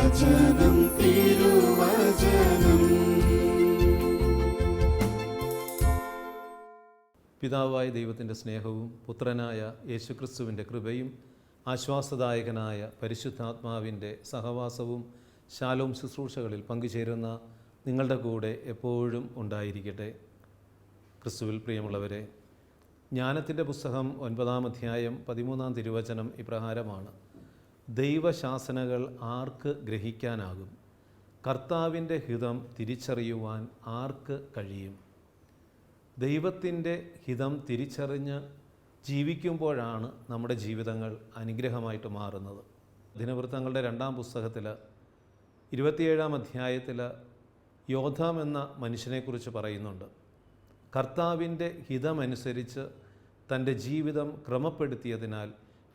തിരുവചനം തിരുവചനം. പിതാവായ ദൈവത്തിൻ്റെ സ്നേഹവും പുത്രനായ യേശുക്രിസ്തുവിൻ്റെ കൃപയും ആശ്വാസദായകനായ പരിശുദ്ധാത്മാവിൻ്റെ സഹവാസവും ശാലോം ശുശ്രൂഷകളിൽ പങ്കുചേരുന്ന നിങ്ങളുടെ കൂടെ എപ്പോഴും ഉണ്ടായിരിക്കട്ടെ. ക്രിസ്തുവിൽ പ്രിയമുള്ളവരെ, ജ്ഞാനത്തിൻ്റെ പുസ്തകം 9-ാം അധ്യായം 13-ാം തിരുവചനം ഇപ്രകാരമാണ്: ദൈവശാസനകൾ ആർക്ക് ഗ്രഹിക്കാനാകും? കർത്താവിൻ്റെ ഹിതം തിരിച്ചറിയുവാൻ ആർക്ക് കഴിയും? ദൈവത്തിൻ്റെ ഹിതം തിരിച്ചറിഞ്ഞ് ജീവിക്കുമ്പോഴാണ് നമ്മുടെ ജീവിതങ്ങൾ അനുഗ്രഹമായിട്ട് മാറുന്നത്. ദിനവൃത്തങ്ങളുടെ 2-ാം പുസ്തകത്തിൽ 27-ാം അധ്യായത്തിൽ യോഥാം എന്ന മനുഷ്യനെക്കുറിച്ച് പറയുന്നുണ്ട്. കർത്താവിൻ്റെ ഹിതമനുസരിച്ച് തൻ്റെ ജീവിതം ക്രമപ്പെടുത്തിയതിനാൽ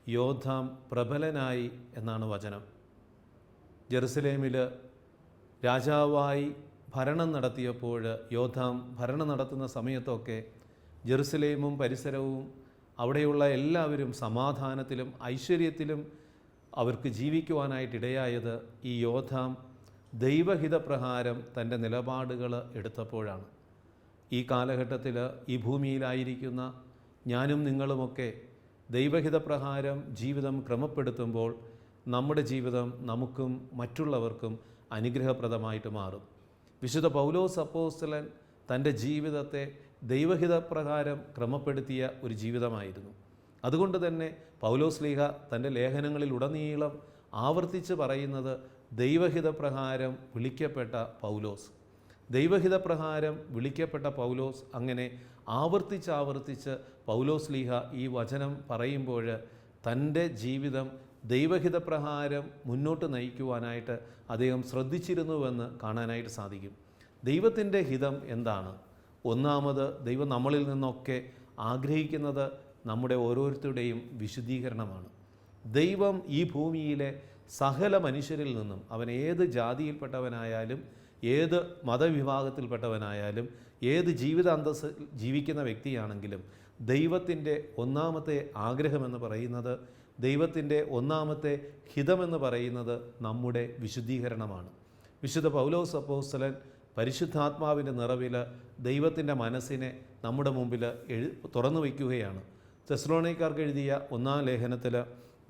യോഥാം പ്രബലനായി എന്നാണ് വചനം. ജെറുസലേമിൽ രാജാവായി ഭരണം നടത്തിയപ്പോൾ യോഥാം ഭരണം നടത്തുന്ന സമയത്തൊക്കെ ജെറുസലേമും പരിസരവും അവിടെയുള്ള എല്ലാവരും സമാധാനത്തിലും ഐശ്വര്യത്തിലും അവർക്ക് ജീവിക്കുവാനായിട്ടിടയായത് ഈ യോഥാം ദൈവഹിതപ്രകാരം തൻ്റെ നിലപാടുകൾ എടുത്തപ്പോഴാണ്. ഈ കാലഘട്ടത്തിൽ ഈ ഭൂമിയിലായിരിക്കുന്ന ഞാനും നിങ്ങളുമൊക്കെ ദൈവഹിതപ്രകാരം ജീവിതം ക്രമപ്പെടുത്തുമ്പോൾ നമ്മുടെ ജീവിതം നമുക്കും മറ്റുള്ളവർക്കും അനുഗ്രഹപ്രദമായിട്ട് മാറും. വിശുദ്ധ പൗലോസ് അപ്പോസ്തലൻ തൻ്റെ ജീവിതത്തെ ദൈവഹിതപ്രകാരം ക്രമപ്പെടുത്തിയ ഒരു ജീവിതമായിരുന്നു. അതുകൊണ്ട് തന്നെ പൗലോസ് ശ്ലീഹ തൻ്റെ ലേഖനങ്ങളിലുടനീളം ആവർത്തിച്ച് പറയുന്നത് ദൈവഹിതപ്രകാരം വിളിക്കപ്പെട്ട പൗലോസ്. ദൈവഹിതപ്രകാരം വിളിക്കപ്പെട്ട പൗലോസ് അങ്ങനെ ആവർത്തിച്ച് പൗലോസ് ശ്ലീഹ ഈ വചനം പറയുമ്പോൾ തൻ്റെ ജീവിതം ദൈവഹിതപ്രകാരം മുന്നോട്ട് നയിക്കുവാനായിട്ട് അദ്ദേഹം ശ്രദ്ധിച്ചിരുന്നുവെന്ന് കാണാനായിട്ട് സാധിക്കും. ദൈവത്തിൻ്റെ ഹിതം എന്താണ്? ഒന്നാമത്, ദൈവം നമ്മളിൽ നിന്നൊക്കെ ആഗ്രഹിക്കുന്നത് നമ്മുടെ ഓരോരുത്തരുടെയും വിശുദ്ധീകരണമാണ്. ദൈവം ഈ ഭൂമിയിലെ സകല മനുഷ്യരിൽ നിന്നും, അവൻ ഏത് ജാതിയിൽപ്പെട്ടവനായാലും ഏത് മതവിഭാഗത്തിൽപ്പെട്ടവനായാലും ഏത് ജീവിത അന്തസ്സ് ജീവിക്കുന്ന വ്യക്തിയാണെങ്കിലും ദൈവത്തിൻ്റെ ഒന്നാമത്തെ ആഗ്രഹമെന്ന് പറയുന്നത്, ദൈവത്തിൻ്റെ ഒന്നാമത്തെ ഹിതമെന്ന് പറയുന്നത് നമ്മുടെ വിശുദ്ധീകരണമാണ്. വിശുദ്ധ പൗലോസ് അപ്പോസ്തലൻ പരിശുദ്ധാത്മാവിൻ്റെ നിറവിൽ ദൈവത്തിൻ്റെ മനസ്സിനെ നമ്മുടെ മുമ്പിൽ തുറന്നു വയ്ക്കുകയാണ്. തെസ്സലോനിക്കർക്ക് എഴുതിയ 1-ാം ലേഖനത്തിൽ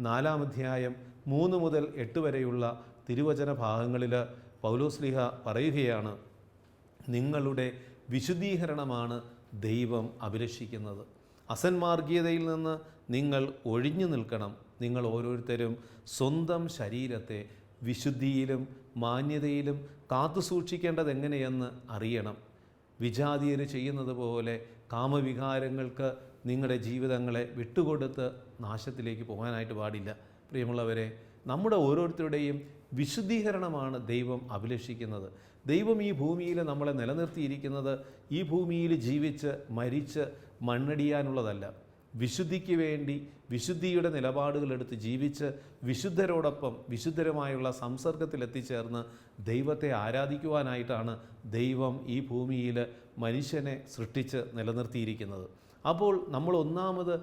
4-ാം അധ്യായം 3 മുതൽ 8 വരെയുള്ള തിരുവചന ഭാഗങ്ങളിൽ പൗലോസ് ശ്ലീഹ പറയുകയാണ്: നിങ്ങളുടെ വിശുദ്ധീകരണമാണ് ദൈവം അഭിലഷിക്കുന്നത്. അസന്മാർഗീയതയിൽ നിന്ന് നിങ്ങൾ ഒഴിഞ്ഞു നിൽക്കണം. നിങ്ങൾ ഓരോരുത്തരും സ്വന്തം ശരീരത്തെ വിശുദ്ധിയിലും മാന്യതയിലും കാത്തുസൂക്ഷിക്കേണ്ടത് എങ്ങനെയെന്ന് അറിയണം. വിജാതീയർ ചെയ്യുന്നത് പോലെ കാമവികാരങ്ങൾക്ക് നിങ്ങളുടെ ജീവിതങ്ങളെ വിട്ടുകൊടുത്ത് നാശത്തിലേക്ക് പോകാനായിട്ട് പാടില്ല. പ്രിയമുള്ളവരെ, നമ്മുടെ ഓരോരുത്തരുടെയും വിശുദ്ധീകരണമാണ് ദൈവം അഭിലഷിക്കുന്നത്. ദൈവം ഈ ഭൂമിയിൽ നമ്മളെ നിലനിർത്തിയിരിക്കുന്നത് ഈ ഭൂമിയിൽ ജീവിച്ച് മരിച്ച് മണ്ണടിയാനുള്ളതല്ല. വിശുദ്ധിക്ക് വേണ്ടി വിശുദ്ധിയുടെ നിലപാടുകളെടുത്ത് ജീവിച്ച് വിശുദ്ധരോടൊപ്പം വിശുദ്ധരുമായുള്ള സംസർഗത്തിൽ എത്തിച്ചേർന്ന് ദൈവത്തെ ആരാധിക്കുവാനായിട്ടാണ് ദൈവം ഈ ഭൂമിയിൽ മനുഷ്യനെ സൃഷ്ടിച്ച് നിലനിർത്തിയിരിക്കുന്നത്. അപ്പോൾ നമ്മൾ ഒന്നാമത്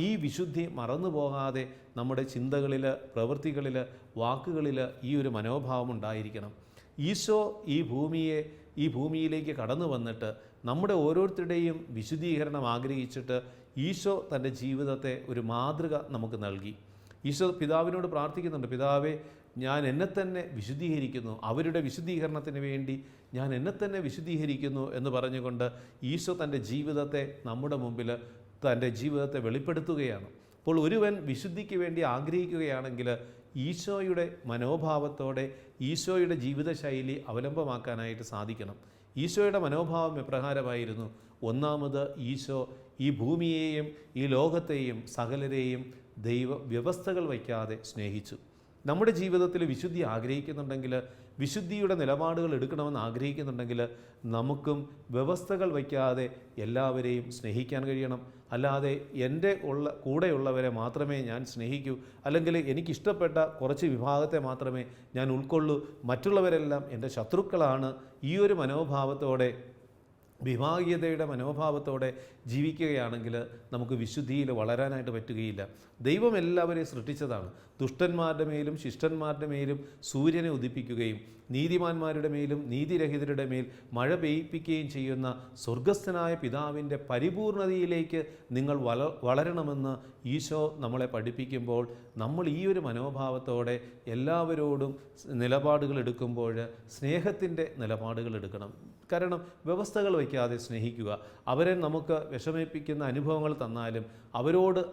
ഈ വിശുദ്ധി മറന്നു പോകാതെ നമ്മുടെ ചിന്തകളിൽ, പ്രവൃത്തികളിൽ, വാക്കുകളിൽ ഈ ഒരു മനോഭാവം ഉണ്ടായിരിക്കണം. ഈശോ ഈ ഭൂമിയിലേക്ക് കടന്നു വന്നിട്ട് നമ്മുടെ ഓരോരുത്തരുടെയും വിശുദ്ധീകരണം ആഗ്രഹിച്ചിട്ട് ഈശോ തൻ്റെ ജീവിതത്തെ ഒരു മാതൃക നമുക്ക് നൽകി. ഈശോ പിതാവിനോട് പ്രാർത്ഥിക്കുന്നുണ്ട്: പിതാവേ, ഞാൻ എന്നെ തന്നെ വിശുദ്ധീകരിക്കുന്നു, അവരുടെ വിശുദ്ധീകരണത്തിന് വേണ്ടി ഞാൻ എന്നെ തന്നെ വിശുദ്ധീകരിക്കുന്നു എന്ന് പറഞ്ഞുകൊണ്ട് ഈശോ തൻ്റെ ജീവിതത്തെ നമ്മുടെ മുമ്പിൽ തൻ്റെ ജീവിതത്തെ വെളിപ്പെടുത്തുകയാണ്. അപ്പോൾ ഒരുവൻ വിശുദ്ധിക്ക് വേണ്ടി ആഗ്രഹിക്കുകയാണെങ്കിൽ ഈശോയുടെ മനോഭാവത്തോടെ ഈശോയുടെ ജീവിതശൈലി അവലംബമാക്കാനായിട്ട് സാധിക്കണം. ഈശോയുടെ മനോഭാവം എപ്രകാരമായിരുന്നു? ഒന്നാമത്, ഈശോ ഈ ഭൂമിയെയും ഈ ലോകത്തെയും സകലരെയും വ്യവസ്ഥകൾ വയ്ക്കാതെ സ്നേഹിച്ചു. നമ്മുടെ ജീവിതത്തിൽ വിശുദ്ധി ആഗ്രഹിക്കുന്നുണ്ടെങ്കിൽ, വിശുദ്ധിയുടെ നിലപാടുകൾ എടുക്കണമെന്ന് ആഗ്രഹിക്കുന്നുണ്ടെങ്കിൽ നമുക്കും വ്യവസ്ഥകൾ വയ്ക്കാതെ എല്ലാവരെയും സ്നേഹിക്കാൻ കഴിയണം. അല്ലാതെ എൻ്റെ കൂടെയുള്ളവരെ മാത്രമേ ഞാൻ സ്നേഹിക്കൂ, അല്ലെങ്കിൽ എനിക്കിഷ്ടപ്പെട്ട കുറച്ച് വിഭാഗത്തെ മാത്രമേ ഞാൻ ഉൾക്കൊള്ളൂ, മറ്റുള്ളവരെല്ലാം എൻ്റെ ശത്രുക്കളാണ്, ഈ ഒരു മനോഭാവത്തോടെ വിഭാഗീയതയുടെ മനോഭാവത്തോടെ ജീവിക്കുകയാണെങ്കിൽ നമുക്ക് വിശുദ്ധിയിൽ വളരാനായിട്ട് പറ്റുകയില്ല. ദൈവം എല്ലാവരെയും സൃഷ്ടിച്ചതാണ്. ദുഷ്ടന്മാരുടെ മേലും ശിഷ്ടന്മാരുടെ മേലും സൂര്യനെ ഉദിപ്പിക്കുകയും നീതിമാന്മാരുടെ മേലും നീതിരഹിതരുടെ മേൽ മഴ പെയ്യിപ്പിക്കുകയും ചെയ്യുന്ന സ്വർഗസ്ഥനായ പിതാവിൻ്റെ പരിപൂർണതയിലേക്ക് നിങ്ങൾ വളരണമെന്ന് ഈശോ നമ്മളെ പഠിപ്പിക്കുമ്പോൾ നമ്മൾ ഈ ഒരു മനോഭാവത്തോടെ എല്ലാവരോടും നിലപാടുകൾ എടുക്കുമ്പോൾ സ്നേഹത്തിൻ്റെ നിലപാടുകൾ എടുക്കണം. കാരണം വ്യവസ്ഥകൾ വയ്ക്കാതെ സ്നേഹിക്കുക. അവരെ നമുക്ക് വിഷമിപ്പിക്കുന്ന അനുഭവങ്ങൾ തന്നാലും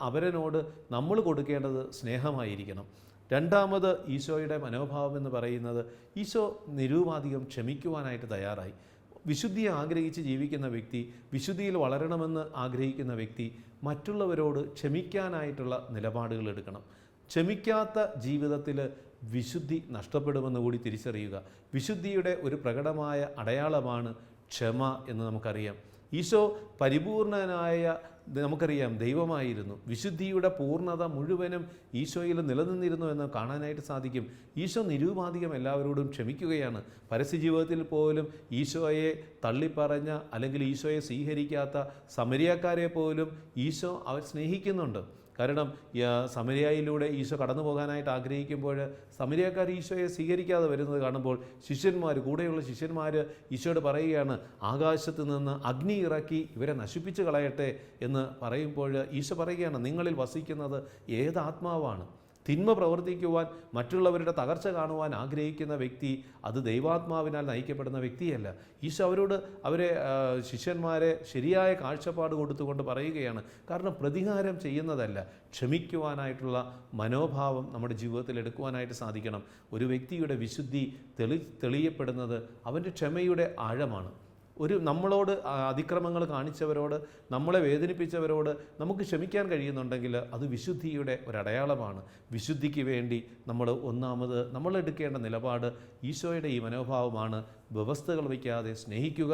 അവരനോട് നമ്മൾ കൊടുക്കേണ്ടത് സ്നേഹമായിരിക്കണം. രണ്ടാമത് ഈശോയുടെ മനോഭാവം എന്ന് പറയുന്നത്, ഈശോ നിരുപാധികം ക്ഷമിക്കുവാനായിട്ട് തയ്യാറായി. വിശുദ്ധിയെ ആഗ്രഹിച്ച് ജീവിക്കുന്ന വ്യക്തി, വിശുദ്ധിയിൽ വളരണമെന്ന് ആഗ്രഹിക്കുന്ന വ്യക്തി മറ്റുള്ളവരോട് ക്ഷമിക്കാനായിട്ടുള്ള നിലപാടുകൾ എടുക്കണം. ക്ഷമിക്കാത്ത ജീവിതത്തിൽ വിശുദ്ധി നഷ്ടപ്പെടുമെന്ന് കൂടി തിരിച്ചറിയുക. വിശുദ്ധിയുടെ ഒരു പ്രകടമായ അടയാളമാണ് ക്ഷമ എന്ന് നമുക്കറിയാം. ഈശോ പരിപൂർണനായ നമുക്കറിയാം ദൈവമായിരുന്നു. വിശുദ്ധിയുടെ പൂർണ്ണത മുഴുവനും ഈശോയിൽ നിലനിന്നിരുന്നു എന്ന് കാണാനായിട്ട് സാധിക്കും. ഈശോ നിരുപാധികം എല്ലാവരോടും ക്ഷമിക്കുകയാണ്. പരസ്യജീവിതത്തിൽ പോലും ഈശോയെ തള്ളിപ്പറഞ്ഞ അല്ലെങ്കിൽ ഈശോയെ സ്വീകരിക്കാത്ത സമരിയാക്കാരെ പോലും ഈശോ അവർ സ്നേഹിക്കുന്നുണ്ട്. കാരണം സമരിയായിലൂടെ ഈശോ കടന്നു പോകാനായിട്ട് ആഗ്രഹിക്കുമ്പോൾ സമരിയാക്കാർ ഈശോയെ സ്വീകരിക്കാതെ വരുന്നത് കാണുമ്പോൾ കൂടെയുള്ള ശിഷ്യന്മാർ ഈശോയോട് പറയുകയാണ്, ആകാശത്ത് നിന്ന് അഗ്നി ഇറക്കി ഇവരെ നശിപ്പിച്ച് കളയട്ടെ എന്ന് പറയുമ്പോൾ ഈശോ പറയുകയാണ്, നിങ്ങളിൽ വസിക്കുന്നത് ഏതാത്മാവാണ്? തിന്മ പ്രവർത്തിക്കുവാൻ, മറ്റുള്ളവരുടെ തകർച്ച കാണുവാൻ ആഗ്രഹിക്കുന്ന വ്യക്തി അത് ദൈവാത്മാവിനാൽ നയിക്കപ്പെടുന്ന വ്യക്തിയല്ല. ഈശോ ശിഷ്യന്മാരെ ശരിയായ കാഴ്ചപ്പാട് കൊടുത്തുകൊണ്ട് പറയുകയാണ്, കാരണം പ്രതികാരം ചെയ്യുന്നതല്ല, ക്ഷമിക്കുവാനായിട്ടുള്ള മനോഭാവം നമ്മുടെ ജീവിതത്തിൽ എടുക്കുവാനായിട്ട് സാധിക്കണം. ഒരു വ്യക്തിയുടെ വിശുദ്ധി തെളിയപ്പെടുന്നത് അവൻ്റെ ക്ഷമയുടെ ആഴമാണ്. നമ്മളോട് അതിക്രമങ്ങൾ കാണിച്ചവരോട്, നമ്മളെ വേദനിപ്പിച്ചവരോട് നമുക്ക് ക്ഷമിക്കാൻ കഴിയുന്നുണ്ടെങ്കിൽ അത് വിശുദ്ധിയുടെ ഒരടയാളമാണ്. വിശുദ്ധിക്ക് വേണ്ടി നമ്മൾ എടുക്കേണ്ട നിലപാട് ഈശോയുടെ ഈ മനോഭാവമാണ്. വ്യവസ്ഥകൾ വയ്ക്കാതെ സ്നേഹിക്കുക,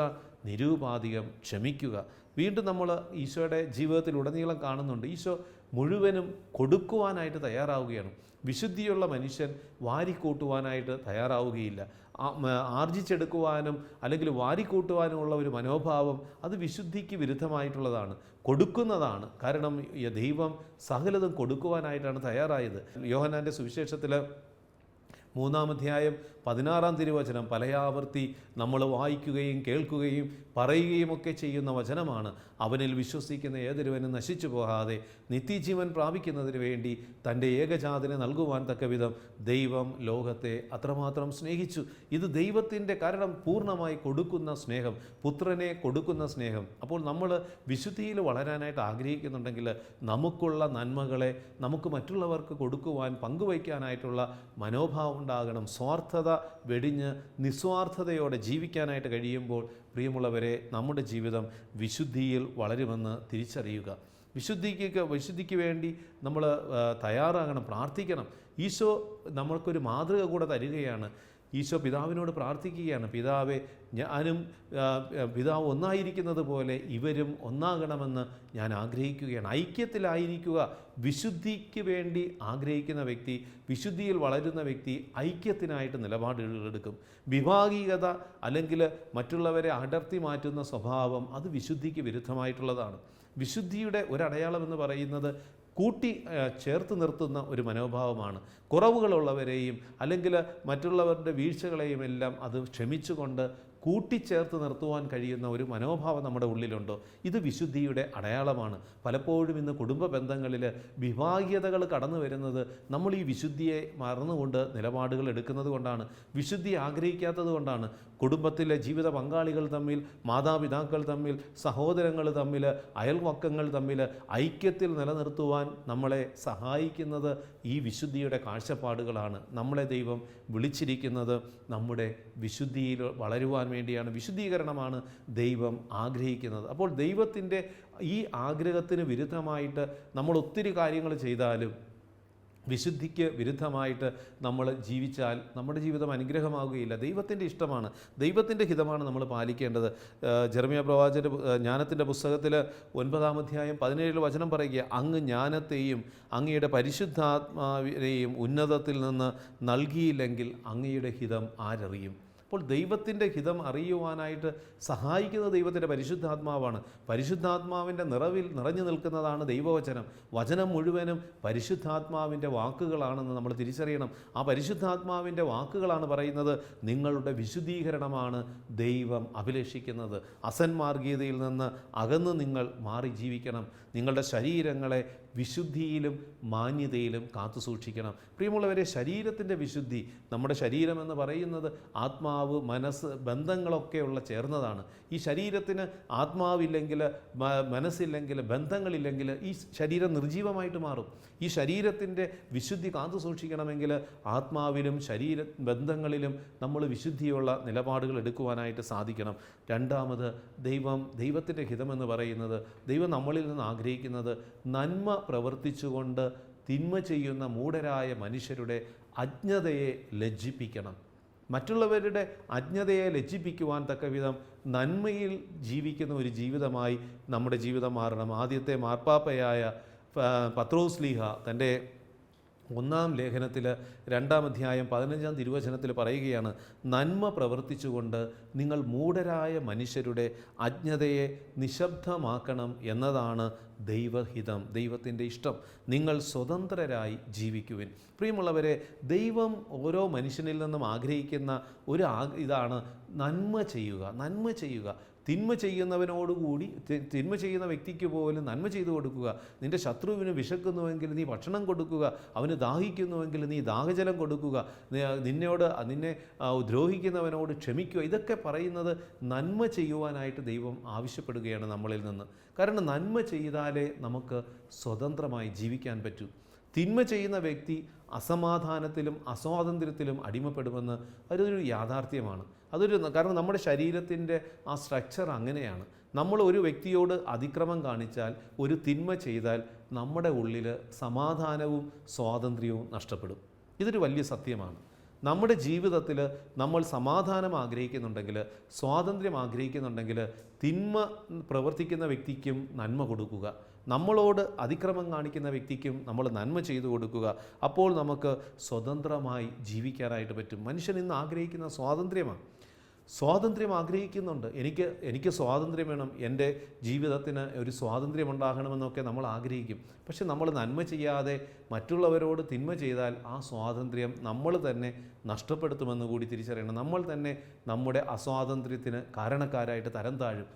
നിരുപാധികം ക്ഷമിക്കുക. വീണ്ടും നമ്മൾ ഈശോയുടെ ജീവിതത്തിലുടനീളം കാണുന്നുണ്ട്, ഈശോ മുഴുവനും കൊടുക്കുവാനായിട്ട് തയ്യാറാവുകയാണ്. വിശുദ്ധിയുള്ള മനുഷ്യൻ വാരിക്കൂട്ടുവാനായിട്ട് തയ്യാറാവുകയില്ല. ആർജിച്ചെടുക്കുവാനും അല്ലെങ്കിൽ വാരിക്കൂട്ടുവാനുമുള്ള ഒരു മനോഭാവം അത് വിശുദ്ധിക്ക് വിരുദ്ധമായിട്ടുള്ളതാണ്, കൊടുക്കുന്നതാണ്. കാരണം ദൈവം സകലതും കൊടുക്കുവാനായിട്ടാണ് തയ്യാറായത്. യോഹന്നാൻ്റെ സുവിശേഷത്തിൽ 3-ാം അധ്യായം 16-ാം തിരുവചനം പലയാവർത്തി നമ്മൾ വായിക്കുകയും കേൾക്കുകയും പറയുകയും ഒക്കെ ചെയ്യുന്ന വചനമാണ്. അവനിൽ വിശ്വസിക്കുന്ന ഏതൊരുവനും നശിച്ചു പോകാതെ നിത്യജീവൻ പ്രാപിക്കുന്നതിന് വേണ്ടി തൻ്റെ ഏകജാതനെ നൽകുവാൻ തക്കവിധം ദൈവം ലോകത്തെ അത്രമാത്രം സ്നേഹിച്ചു. ഇത് ദൈവത്തിൻ്റെ, കാരണം പൂർണ്ണമായി കൊടുക്കുന്ന സ്നേഹം, പുത്രനെ കൊടുക്കുന്ന സ്നേഹം. അപ്പോൾ നമ്മൾ വിശുദ്ധിയിൽ വളരാനായിട്ട് ആഗ്രഹിക്കുന്നുണ്ടെങ്കിൽ നമുക്കുള്ള നന്മകളെ നമുക്ക് മറ്റുള്ളവർക്ക് കൊടുക്കുവാൻ, പങ്കുവയ്ക്കാനായിട്ടുള്ള മനോഭാവം ഉണ്ടാകണം. സ്വാർത്ഥത വെടിഞ്ഞ് നിസ്വാർത്ഥതയോടെ ജീവിക്കാനായിട്ട് കഴിയുമ്പോൾ പ്രിയമുള്ളവരെ, നമ്മുടെ ജീവിതം വിശുദ്ധിയിൽ വളരുമെന്ന് തിരിച്ചറിയുക. വിശുദ്ധിക്ക് വേണ്ടി നമ്മൾ തയ്യാറാകണം, പ്രാർത്ഥിക്കണം. ഈശോ നമ്മൾക്കൊരു മാതൃക കൂടെ തരികയാണ്. ഈശോ പിതാവിനോട് പ്രാർത്ഥിക്കുകയാണ്, പിതാവേ, പിതാവ് ഒന്നായിരിക്കുന്നത് പോലെ ഇവരും ഒന്നാകണമെന്ന് ഞാൻ ആഗ്രഹിക്കുകയാണ്. ഐക്യത്തിലായിരിക്കുക. വിശുദ്ധിക്ക് വേണ്ടി ആഗ്രഹിക്കുന്ന വ്യക്തി, വിശുദ്ധിയിൽ വളരുന്ന വ്യക്തി ഐക്യത്തിനായിട്ട് നിലപാടുകളെടുക്കും. വിഭാഗീയത അല്ലെങ്കിൽ മറ്റുള്ളവരെ അടർത്തി മാറ്റുന്ന സ്വഭാവം അത് വിശുദ്ധിക്ക് വിരുദ്ധമായിട്ടുള്ളതാണ്. വിശുദ്ധിയുടെ ഒരടയാളം എന്ന് പറയുന്നത് ചേർത്ത് നിർത്തുന്ന ഒരു മനോഭാവമാണ്. കുറവുകളുള്ളവരെയും അല്ലെങ്കിൽ മറ്റുള്ളവരുടെ വീഴ്ചകളെയും എല്ലാം അത് ക്ഷമിച്ചുകൊണ്ട് കൂട്ടിച്ചേർത്ത് നിർത്തുവാൻ കഴിയുന്ന ഒരു മനോഭാവം നമ്മുടെ ഉള്ളിലുണ്ടോ? ഇത് വിശുദ്ധിയുടെ അടയാളമാണ്. പലപ്പോഴും ഇന്ന് കുടുംബ ബന്ധങ്ങളിൽ വിഭാഗീയതകൾ കടന്നു വരുന്നത് നമ്മൾ ഈ വിശുദ്ധിയെ മറന്നുകൊണ്ട് നിലപാടുകൾ എടുക്കുന്നത് കൊണ്ടാണ്, വിശുദ്ധി ആഗ്രഹിക്കാത്തത് കൊണ്ടാണ്. കുടുംബത്തിലെ ജീവിത പങ്കാളികൾ തമ്മിൽ, മാതാപിതാക്കൾ തമ്മിൽ, സഹോദരങ്ങൾ തമ്മിൽ, അയൽവക്കങ്ങൾ തമ്മിൽ ഐക്യത്തിൽ നിലനിർത്തുവാൻ നമ്മളെ സഹായിക്കുന്നത് ഈ വിശുദ്ധിയുടെ കാഴ്ചപ്പാടുകളാണ്. നമ്മളെ ദൈവം വിളിച്ചിരിക്കുന്നത് നമ്മുടെ വിശുദ്ധിയിൽ വളരുവാൻ വേണ്ടിയാണ്. വിശുദ്ധീകരണമാണ് ദൈവം ആഗ്രഹിക്കുന്നത്. അപ്പോൾ ദൈവത്തിൻ്റെ ഈ ആഗ്രഹത്തിന് വിരുദ്ധമായിട്ട് നമ്മൾ ഒത്തിരി കാര്യങ്ങൾ ചെയ്താലും, വിശുദ്ധിക്ക് വിരുദ്ധമായിട്ട് നമ്മൾ ജീവിച്ചാൽ നമ്മുടെ ജീവിതം അനുഗ്രഹമാവുകയില്ല. ദൈവത്തിൻ്റെ ഇഷ്ടമാണ്, ദൈവത്തിൻ്റെ ഹിതമാണ് നമ്മൾ പാലിക്കേണ്ടത്. ജെറമ്യാ പ്രവാചകന്റെ ജ്ഞാനത്തിൻ്റെ പുസ്തകത്തിൽ 9-ാം അധ്യായം 17 വചനം പറയുക, അങ്ങ് ജ്ഞാനത്തെയും അങ്ങയുടെ പരിശുദ്ധാത്മാവിനെയും ഉന്നതത്തിൽ നിന്ന് നൽകിയില്ലെങ്കിൽ അങ്ങയുടെ ഹിതം ആരറിയും? അപ്പോൾ ദൈവത്തിൻ്റെ ഹിതം അറിയുവാനായിട്ട് സഹായിക്കുന്ന ദൈവത്തിൻ്റെ പരിശുദ്ധാത്മാവാണ്. പരിശുദ്ധാത്മാവിൻ്റെ നിറഞ്ഞു നിൽക്കുന്നതാണ് ദൈവവചനം. വചനം മുഴുവനും പരിശുദ്ധാത്മാവിൻ്റെ വാക്കുകളാണെന്ന് നമ്മൾ തിരിച്ചറിയണം. ആ പരിശുദ്ധാത്മാവിൻ്റെ വാക്കുകളാണ് പറയുന്നത്, നിങ്ങളുടെ വിശുദ്ധീകരണമാണ് ദൈവം അഭിലഷിക്കുന്നത്. അസന്മാർഗീയതയിൽ നിന്ന് അകന്ന് നിങ്ങൾ മാറി ജീവിക്കണം. നിങ്ങളുടെ ശരീരങ്ങളെ വിശുദ്ധിയിലും മാന്യതയിലും കാത്തു സൂക്ഷിക്കണം. പ്രിയമുള്ളവരെ, ശരീരത്തിൻ്റെ വിശുദ്ധി, നമ്മുടെ ശരീരമെന്ന് പറയുന്നത് ആത്മാവ്, മനസ്സ്, ബന്ധങ്ങളൊക്കെയുള്ള ചേർന്നതാണ്. ഈ ശരീരത്തിന് ആത്മാവില്ലെങ്കിൽ, മനസ്സില്ലെങ്കിൽ, ബന്ധങ്ങളില്ലെങ്കിൽ ഈ ശരീരം നിർജീവമായിട്ട് മാറും. ഈ ശരീരത്തിൻ്റെ വിശുദ്ധി കാത്തു സൂക്ഷിക്കണമെങ്കിൽ ആത്മാവിലും ബന്ധങ്ങളിലും നമ്മൾ വിശുദ്ധിയുള്ള നിലപാടുകൾ എടുക്കുവാനായിട്ട് സാധിക്കണം. രണ്ടാമത്, ദൈവത്തിൻ്റെ ഹിതമെന്ന് പറയുന്നത്, ദൈവം നമ്മളിൽ നിന്ന് ആഗ്രഹിക്കുന്നത് നന്മ പ്രവർത്തിച്ചുകൊണ്ട് തിന്മ ചെയ്യുന്ന മൂഢരായ മനുഷ്യരുടെ അജ്ഞതയെ ലജ്ജിപ്പിക്കണം. മറ്റുള്ളവരുടെ അജ്ഞതയെ ലജ്ജിപ്പിക്കുവാൻ തക്കവിധം നന്മയിൽ ജീവിക്കുന്ന ഒരു ജീവിതമായി നമ്മുടെ ജീവിതം മാറണം. ആദ്യത്തെ മാർപ്പാപ്പയായ പത്രോസ്ലീഹ തൻ്റെ 1-ാം ലേഖനത്തിൽ 2-ാം അധ്യായം 15-ാം തിരുവചനത്തിൽ പറയുകയാണ്, നന്മ പ്രവർത്തിച്ചുകൊണ്ട് നിങ്ങൾ മൂഢരായ മനുഷ്യരുടെ അജ്ഞതയെ നിശബ്ദമാക്കണം എന്നതാണ് ദൈവഹിതം, ദൈവത്തിൻ്റെ ഇഷ്ടം. നിങ്ങൾ സ്വതന്ത്രരായി ജീവിക്കുവിൻ. പ്രിയമുള്ളവരെ, ദൈവം ഓരോ മനുഷ്യനിൽ നിന്നും ആഗ്രഹിക്കുന്ന ഇതാണ് നന്മ ചെയ്യുക. തിന്മ ചെയ്യുന്നവനോടുകൂടി, തിന്മ ചെയ്യുന്ന വ്യക്തിക്ക് പോലും നന്മ ചെയ്തു കൊടുക്കുക. നിൻ്റെ ശത്രുവിന് വിശക്കുന്നുവെങ്കിൽ നീ ഭക്ഷണം കൊടുക്കുക, അവന് ദാഹിക്കുന്നുവെങ്കിൽ നീ ദാഹജലം കൊടുക്കുക, നിന്നെ ദ്രോഹിക്കുന്നവനോട് ക്ഷമിക്കുക. ഇതൊക്കെ പറയുന്നത് നന്മ ചെയ്യുവാനായിട്ട് ദൈവം ആവശ്യപ്പെടുകയാണ് നമ്മളിൽ നിന്ന്. കാരണം നന്മ ചെയ്താലേ നമുക്ക് സ്വതന്ത്രമായി ജീവിക്കാൻ പറ്റൂ. തിന്മ ചെയ്യുന്ന വ്യക്തി അസമാധാനത്തിലും അസ്വാതന്ത്ര്യത്തിലും അടിമപ്പെടുമെന്ന് അതൊരു യാഥാർത്ഥ്യമാണ്. കാരണം നമ്മുടെ ശരീരത്തിൻ്റെ ആ സ്ട്രക്ചർ അങ്ങനെയാണ്. നമ്മൾ ഒരു വ്യക്തിയോട് അതിക്രമം കാണിച്ചാൽ, ഒരു തിന്മ ചെയ്താൽ നമ്മുടെ ഉള്ളിൽ സമാധാനവും സ്വാതന്ത്ര്യവും നഷ്ടപ്പെടും. ഇതൊരു വലിയ സത്യമാണ്. നമ്മുടെ ജീവിതത്തിൽ നമ്മൾ സമാധാനം ആഗ്രഹിക്കുന്നുണ്ടെങ്കിൽ, സ്വാതന്ത്ര്യം ആഗ്രഹിക്കുന്നുണ്ടെങ്കിൽ, തിന്മ പ്രവർത്തിക്കുന്ന വ്യക്തിക്കും നന്മ കൊടുക്കുക. നമ്മളോട് അതിക്രമം കാണിക്കുന്ന വ്യക്തിക്കും നമ്മൾ നന്മ ചെയ്തു കൊടുക്കുക. അപ്പോൾ നമുക്ക് സ്വതന്ത്രമായി ജീവിക്കാനായിട്ട് പറ്റും. മനുഷ്യൻ ഇന്ന് ആഗ്രഹിക്കുന്ന സ്വാതന്ത്ര്യം ആഗ്രഹിക്കുന്നുണ്ട്. എനിക്ക് സ്വാതന്ത്ര്യം വേണം, എൻ്റെ ജീവിതത്തിന് ഒരു സ്വാതന്ത്ര്യം ഉണ്ടാകണമെന്നൊക്കെ നമ്മൾ ആഗ്രഹിക്കും. പക്ഷെ നമ്മൾ നന്മ ചെയ്യാതെ മറ്റുള്ളവരോട് തിന്മ ചെയ്താൽ ആ സ്വാതന്ത്ര്യം നമ്മൾ തന്നെ നഷ്ടപ്പെടുത്തുമെന്ന് കൂടി തിരിച്ചറിയണം. നമ്മൾ തന്നെ നമ്മുടെ അസ്വാതന്ത്ര്യത്തിന് കാരണക്കാരായിട്ട് തരം താഴും.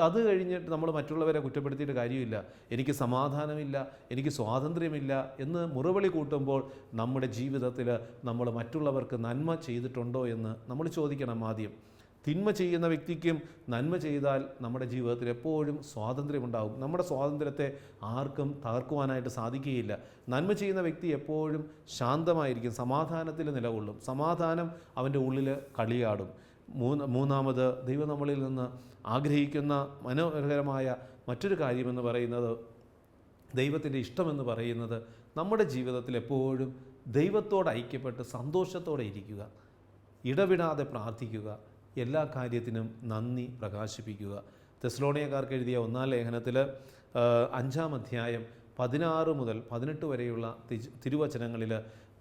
അത് കഴിഞ്ഞിട്ട് നമ്മൾ മറ്റുള്ളവരെ കുറ്റപ്പെടുത്തിയിട്ട് കാര്യമില്ല. എനിക്ക് സമാധാനമില്ല, എനിക്ക് സ്വാതന്ത്ര്യമില്ല എന്ന് മുറവിളി കൂട്ടുമ്പോൾ നമ്മുടെ ജീവിതത്തിൽ നമ്മൾ മറ്റുള്ളവർക്ക് നന്മ ചെയ്തിട്ടുണ്ടോ എന്ന് നമ്മൾ ചോദിക്കണം. ആദ്യം തിന്മ ചെയ്യുന്ന വ്യക്തിക്കും നന്മ ചെയ്താൽ നമ്മുടെ ജീവിതത്തിൽ എപ്പോഴും സ്വാതന്ത്ര്യമുണ്ടാകും. നമ്മുടെ സ്വാതന്ത്ര്യത്തെ ആർക്കും തകർക്കുവാനായിട്ട് സാധിക്കുകയില്ല. നന്മ ചെയ്യുന്ന വ്യക്തി എപ്പോഴും ശാന്തമായിരിക്കും, സമാധാനത്തിൽ നിലകൊള്ളും. സമാധാനം അവൻ്റെ ഉള്ളിൽ കളിയാടും. മൂന്നാമത്, ദൈവം നമ്മളിൽ നിന്ന് ആഗ്രഹിക്കുന്ന മനോഹരമായ മറ്റൊരു കാര്യമെന്ന് പറയുന്നത്, ദൈവത്തിൻ്റെ ഇഷ്ടമെന്ന് പറയുന്നത്, നമ്മുടെ ജീവിതത്തിൽ എപ്പോഴും ദൈവത്തോട് ഐക്യപ്പെട്ട് സന്തോഷത്തോടെ ഇരിക്കുക, ഇടവിടാതെ പ്രാർത്ഥിക്കുക, എല്ലാ കാര്യത്തിനും നന്ദി പ്രകാശിപ്പിക്കുക. തെസ്സലോനിയക്കാർക്ക് എഴുതിയ 1-ാം ലേഖനത്തിൽ 5-ാം അധ്യായം 16 മുതൽ 18 വരെയുള്ള തിരുവചനങ്ങളിൽ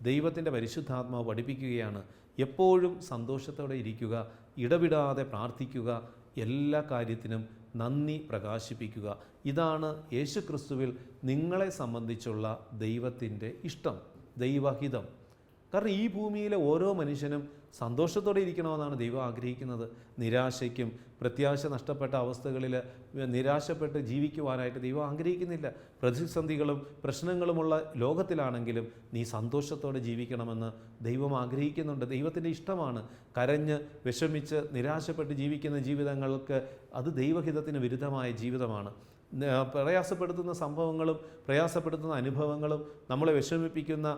ദൈവത്തിൻ്റെ പരിശുദ്ധാത്മാവ് പഠിപ്പിക്കുകയാണ്, എപ്പോഴും സന്തോഷത്തോടെ ഇരിക്കുക, ഇടവിടാതെ പ്രാർത്ഥിക്കുക, എല്ലാ കാര്യത്തിനും നന്ദി പ്രകാശിപ്പിക്കുക. ഇതാണ് യേശുക്രിസ്തുവിൽ നിങ്ങളെ സംബന്ധിച്ചുള്ള ദൈവത്തിൻ്റെ ഇഷ്ടം, ദൈവഹിതം. കാരണം ഈ ഭൂമിയിലെ ഓരോ മനുഷ്യനും സന്തോഷത്തോടെ ഇരിക്കണമെന്നാണ് ദൈവം ആഗ്രഹിക്കുന്നത്. നിരാശയ്ക്കും പ്രത്യാശ നഷ്ടപ്പെട്ട അവസ്ഥകളിൽ നിരാശപ്പെട്ട് ജീവിക്കുവാനായിട്ട് ദൈവം ആഗ്രഹിക്കുന്നില്ല. പ്രതിസന്ധികളും പ്രശ്നങ്ങളുമുള്ള ലോകത്തിലാണെങ്കിലും നീ സന്തോഷത്തോടെ ജീവിക്കണമെന്ന് ദൈവം ആഗ്രഹിക്കുന്നുണ്ട്. ദൈവത്തിൻ്റെ ഇഷ്ടമാണ്. കരഞ്ഞ് വിഷമിച്ച് നിരാശപ്പെട്ട് ജീവിക്കുന്ന ജീവിതങ്ങൾക്ക് അത് ദൈവഹിതത്തിന് വിരുദ്ധമായ ജീവിതമാണ്. പ്രയാസപ്പെടുത്തുന്ന സംഭവങ്ങളും പ്രയാസപ്പെടുത്തുന്ന അനുഭവങ്ങളും നമ്മളെ വിഷമിപ്പിക്കുന്ന